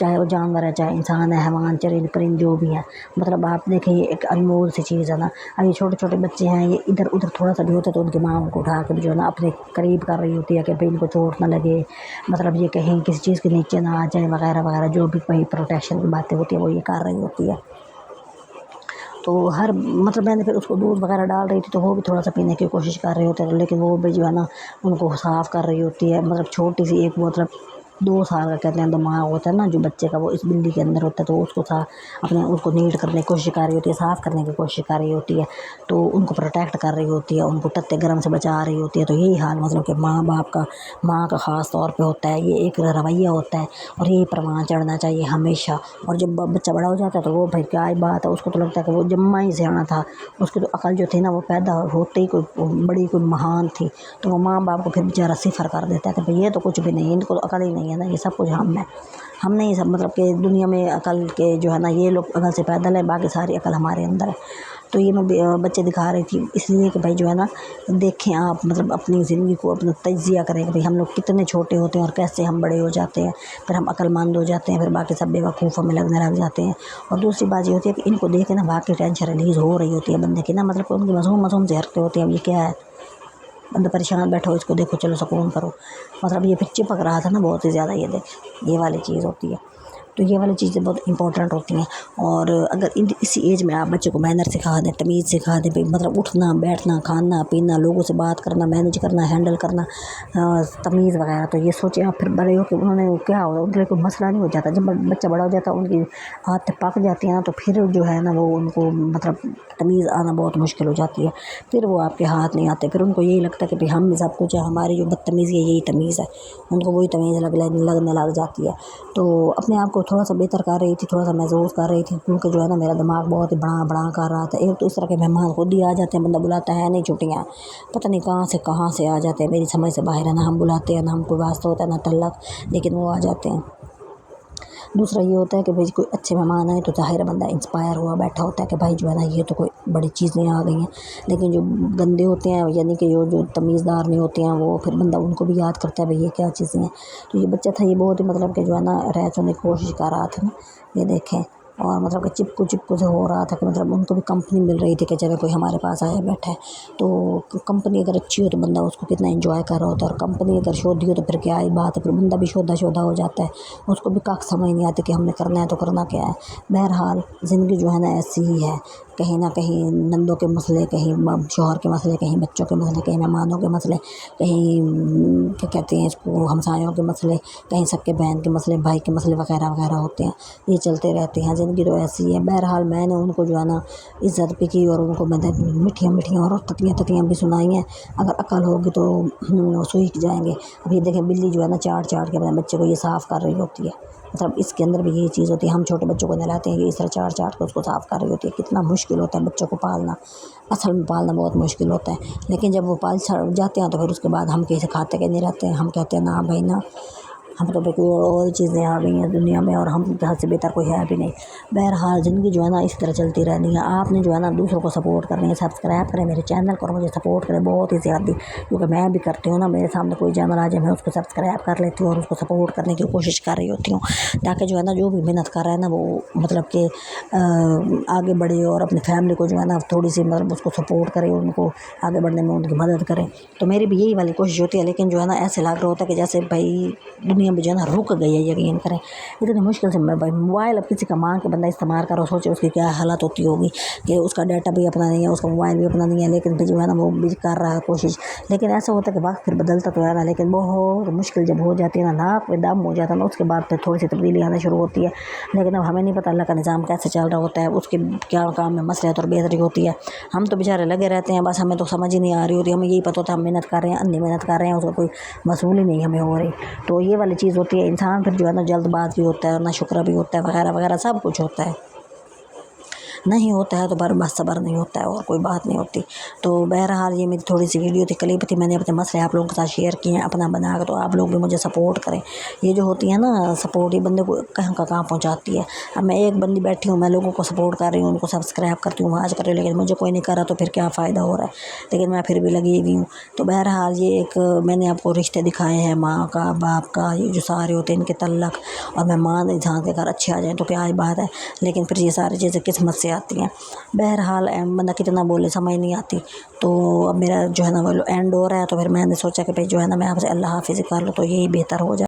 چاہے وہ جانور ہے، چاہے انسان ہے، حیوان، چرند پرند جو بھی ہے، مطلب آپ دیکھیں یہ ایک انمول سی چیز ہے نا۔ اب یہ چھوٹے چھوٹے بچے ہیں، یہ ادھر ادھر تھوڑا سا بھی ہوتا ہے تو ان کی ماں ان کو اٹھا کے جو ہے نا اپنے قریب کر رہی ہوتی ہے کہ بھئی ان کو چوٹ نہ لگے، مطلب یہ کہیں کسی چیز کے نیچے نہ آ جائے وغیرہ وغیرہ، جو بھی کوئی پروٹیکشن کی باتیں ہوتی ہیں وہ یہ کر رہی ہوتی ہے۔ تو ہر مطلب میں نے پھر اس کو دودھ وغیرہ ڈال رہی تھی تو وہ بھی تھوڑا سا پینے کی کوشش کر رہے ہوتے ہیں، لیکن وہ بھی جو ہے نا ان کو صاف کر رہی ہوتی ہے، مطلب چھوٹی سی ایک مطلب 2 سال کا کہتے ہیں دماغ ہوتا ہے نا جو بچے کا، وہ اس بلی کے اندر ہوتا ہے، تو اس کو اپنے اس کو نیٹ کرنے کی کوشش کر رہی ہوتی ہے، صاف کرنے کی کوشش کر رہی ہوتی ہے، تو ان کو پروٹیکٹ کر رہی ہوتی ہے، ان کو تتے گرم سے بچا رہی ہوتی ہے۔ تو یہی حال مطلب کہ ماں باپ کا، ماں کا خاص طور پہ ہوتا ہے، یہ ایک رویہ ہوتا ہے اور یہی پروان چڑھنا چاہیے ہمیشہ۔ اور جب بچہ بڑا ہو جاتا ہے تو وہ بھائی کیا ہی بات ہے، اس کو تو لگتا ہے کہ وہ جمع ہی سے آنا تھا، اس کی تو عقل جو تھی نا وہ پیدا ہوتے ہی کوئی بڑی کوئی مہان تھی، تو وہ ماں باپ کو پھر بیچارہ صفر کر دیتا ہے کہ بھئی یہ تو کچھ بھی نہیں، ان کو تو عقل ہی نہیں ہے نا، یہ سب کچھ ہم نہیں سب مطلب کہ دنیا میں عقل کے جو ہے نا یہ لوگ عقل سے پیدا ہے، باقی ساری عقل ہمارے اندر ہے۔ تو یہ میں بچے دکھا رہی تھی اس لیے کہ بھائی جو ہے نا دیکھیں آپ مطلب اپنی زندگی کو اپنا تجزیہ کریں کہ بھئی ہم لوگ کتنے چھوٹے ہوتے ہیں اور کیسے ہم بڑے ہو جاتے ہیں، پھر ہم عقل مند ہو جاتے ہیں، پھر باقی سب بیوقوف ہمیں لگنے لگ جاتے ہیں۔ اور دوسری بات یہ ہوتی ہے کہ ان کو دیکھ کے نا باقی ٹینشن ریلیز ہو رہی ہوتی ہے بندے کی نا، مطلب کہ ان کی معصوم سے حرکتیں ہوتی ہیں۔ اب یہ کیا ہے، بندہ پریشان بیٹھا ہو، اس کو دیکھو چلو سکون کرو، مطلب یہ پھر چپک رہا تھا نا بہت ہی زیادہ، یہ دیکھ یہ والی چیز ہوتی ہے۔ تو یہ والی چیزیں بہت امپورٹنٹ ہوتی ہیں، اور اگر اسی ایج میں آپ بچے کو مینر سکھا دیں، تمیز سکھا دیں، مطلب اٹھنا بیٹھنا، کھانا پینا، لوگوں سے بات کرنا، مینج کرنا، ہینڈل کرنا، تمیز وغیرہ، تو یہ سوچیں آپ پھر بڑے ہو کہ انہوں نے کیا ہو، ان کے لیے کوئی مسئلہ نہیں ہو جاتا۔ جب بچہ بڑا ہو جاتا ہے ان کی عادتیں پک جاتی ہیں نا، تو پھر جو ہے نا وہ ان کو مطلب تمیز آنا بہت مشکل ہو جاتی ہے، پھر وہ آپ کے ہاتھ نہیں آتے، پھر ان کو یہی لگتا ہے کہ ہم سب کچھ ہے، ہماری جو بدتمیزی ہے یہی تمیز ہے، ان کو وہی تمیز لگنے لگ جاتی ہے۔ تو اپنے آپ کو تھوڑا سا بہتر کر رہی تھی، تھوڑا سا محظوظ کر رہی تھی، کیونکہ جو ہے نا میرا دماغ بہت ہی بڑا کر رہا تھا۔ ایک تو اس طرح کے مہمان خود ہی آ جاتے ہیں، بندہ بلاتا ہے نہیں، چھٹیاں پتہ نہیں کہاں سے آ جاتے ہیں، میری سمجھ سے باہر ہے، نہ ہم بلاتے ہیں، نہ ہم کوئی واسطہ ہوتا ہے، نہ تعلق، لیکن وہ آ جاتے ہیں۔ دوسرا یہ ہوتا ہے کہ بھائی کوئی اچھے مہمان آئے تو ظاہر بندہ انسپائر ہوا بیٹھا ہوتا ہے کہ بھائی جو ہے نا یہ تو کوئی بڑی چیزیں آ گئی ہیں، لیکن جو گندے ہوتے ہیں یعنی کہ جو تمیزدار نہیں ہوتے ہیں وہ پھر بندہ ان کو بھی یاد کرتا ہے بھائی یہ کیا چیزیں ہیں۔ تو یہ بچہ تھا، یہ بہت ہی مطلب کہ جو ہے نا رہتے ہونے کی کوشش کر رہا تھا نا، یہ دیکھیں، اور مطلب کہ چپکو سے ہو رہا تھا کہ مطلب ان کو بھی کمپنی مل رہی تھی کہ چلے کوئی ہمارے پاس آیا بیٹھا ہے، تو کمپنی اگر اچھی ہو تو بندہ اس کو کتنا انجوائے کر رہا ہوتا ہے، اور کمپنی اگر شودھی ہو تو پھر کیا ہی بات ہے، پھر بندہ بھی شودھا ہو جاتا ہے، اس کو بھی کاک سمجھ نہیں آتی کہ ہم نے کرنا ہے تو کرنا کیا ہے۔ بہرحال زندگی جو ہے نا ایسی ہی ہے، کہیں نہ کہیں نندوں کے مسئلے، کہیں شوہر کے مسئلے، کہیں بچوں کے مسئلے، کہیں مہمانوں کے مسئلے، کہیں کیا کہتے ہیں اس کو ہمسایوں کے مسئلے، کہیں سکے بہن کے مسئلے، بھائی کے مسئلے وغیرہ وغیرہ ہوتے ہیں، یہ چلتے رہتے ہیں، زندگی تو ایسی ہے۔ بہرحال میں نے ان کو جو ہے نا عزت بھی کی اور ان کو میں نے میٹھیاں اور تتیاں بھی سنائی ہیں، اگر عقل ہوگی تو سوکھ جائیں گے۔ اب یہ دیکھیں بلی جو ہے نا چاٹ کے اپنے بچے کو یہ صاف کر رہی ہوتی ہے، مطلب اس کے اندر بھی یہ چیز ہوتی ہے، ہم چھوٹے بچوں کو نہلاتے ہیں، یہ اس طرح چاٹ کے اس کو صاف کر رہی ہوتی ہے۔ کتنا مشکل ہوتا ہے بچوں کو پالنا، اصل میں پالنا بہت مشکل ہوتا ہے، لیکن جب وہ پال جاتے ہیں تو پھر اس کے بعد ہم کسی کھاتے کے نہیں رہتے ہیں، ہم کہتے ہیں نا بھائی نا، ہم تو کوئی اور چیزیں آ گئی ہیں دنیا میں اور ہم حد سے بہتر کوئی ہے بھی نہیں۔ بہرحال زندگی جو ہے نا اس طرح چلتی رہنی ہے، آپ نے جو ہے نا دوسروں کو سپورٹ کرنی ہے، سبسکرائب کریں میرے چینل کو اور مجھے سپورٹ کریں بہت ہی زیادہ، کیونکہ میں بھی کرتی ہوں نا، میرے سامنے کوئی چینل آ جائے میں اس کو سبسکرائب کر لیتی ہوں اور اس کو سپورٹ کرنے کی کوشش کر رہی ہوتی ہوں، تاکہ جو ہے نا جو بھی محنت کر رہا ہے نا وہ مطلب کہ آگے بڑھے اور اپنی فیملی کو جو ہے نا تھوڑی سی مطلب اس کو سپورٹ کرے، ان کو آگے بڑھنے میں ان کی مدد کریں۔ تو میری بھی یہی والی کوشش ہوتی ہے، لیکن جو ہے نا ایسے لگ رہا ہوتا ہے کہ جیسے بھائی دنیا میں جو ہے نا رک گئی ہے، یقین کریں اتنی مشکل سے موبائل اب کسی کا مانگ کے بندہ استعمال کرو، سوچے اس کی کیا حالت ہوتی ہوگی کہ اس کا ڈیٹا بھی اپنا نہیں ہے، اس کا موبائل بھی اپنا نہیں ہے، لیکن جو ہے نا وہ بھی کر رہا ہے کوشش۔ لیکن ایسا ہوتا ہے کہ وقت پھر بدلتا تو ہے نا، لیکن بہت مشکل جب ہو جاتی ہے نا، ناک پہ دم ہو جاتا ہے نا، اس کے بعد پھر تھوڑی سی تبدیلی آنا شروع ہوتی ہے، لیکن اب ہمیں نہیں پتہ اللہ کا نظام کیسے چل رہا ہوتا ہے، اس کے کیا کام میں مصلحت اور بہتری ہوتی ہے، ہم تو بیچارے لگے رہتے ہیں، بس ہمیں تو سمجھ ہی نہیں آ رہی ہوتی، ہمیں یہی پتہ ہوتا ہے ہم محنت کر رہے ہیں، اندھی محنت کر رہے ہیں، اس کا کوئی وصول ہی نہیں ہمیں ہو رہی۔ تو یہ والی چیز ہوتی ہے، انسان پھر جو ہے نا جلد باز بھی ہوتا ہے، نہ شکر بھی ہوتا ہے، وغیرہ وغیرہ سب کچھ ہوتا ہے۔ نہیں ہوتا ہے تو بس صبر نہیں ہوتا ہے اور کوئی بات نہیں ہوتی۔ تو بہرحال یہ میری تھوڑی سی ویڈیو تھی، کلپ تھی، میں نے اپنے مسئلے آپ لوگوں کے ساتھ شیئر کیے ہیں اپنا بنا کر، تو آپ لوگ بھی مجھے سپورٹ کریں۔ یہ جو ہوتی ہے نا سپورٹ، یہ بندے کو کہاں کا کہاں پہنچاتی ہے۔ اب میں ایک بندی بیٹھی ہوں، میں لوگوں کو سپورٹ کر رہی ہوں، ان کو سبسکرائب کرتی ہوں، واچ کر رہی ہوں، لیکن مجھے کوئی نہیں کر رہا تو پھر کیا فائدہ ہو رہا ہے، لیکن میں پھر بھی لگی ہوئی ہوں۔ تو بہرحال یہ ایک میں نے آپ کو رشتے دکھائے ہیں، ماں کا، باپ کا، یہ جو سارے ہوتے ہیں ان کے تعلق، اور میں ماں انسان کے گھر اچھے آ جائیں تو کیا بات ہے، لیکن پھر یہ ساری چیزیں قسمت سے آتی ہیں۔ بہرحال بندہ کتنا بولے سمجھ نہیں آتی۔ تو اب میرا جو ہے نا وہ اینڈ ہو رہا ہے، تو پھر میں نے سوچا کہ بھائی جو ہے نا میں آپ سے اللہ حافظ کر لوں تو یہی بہتر ہو جائے۔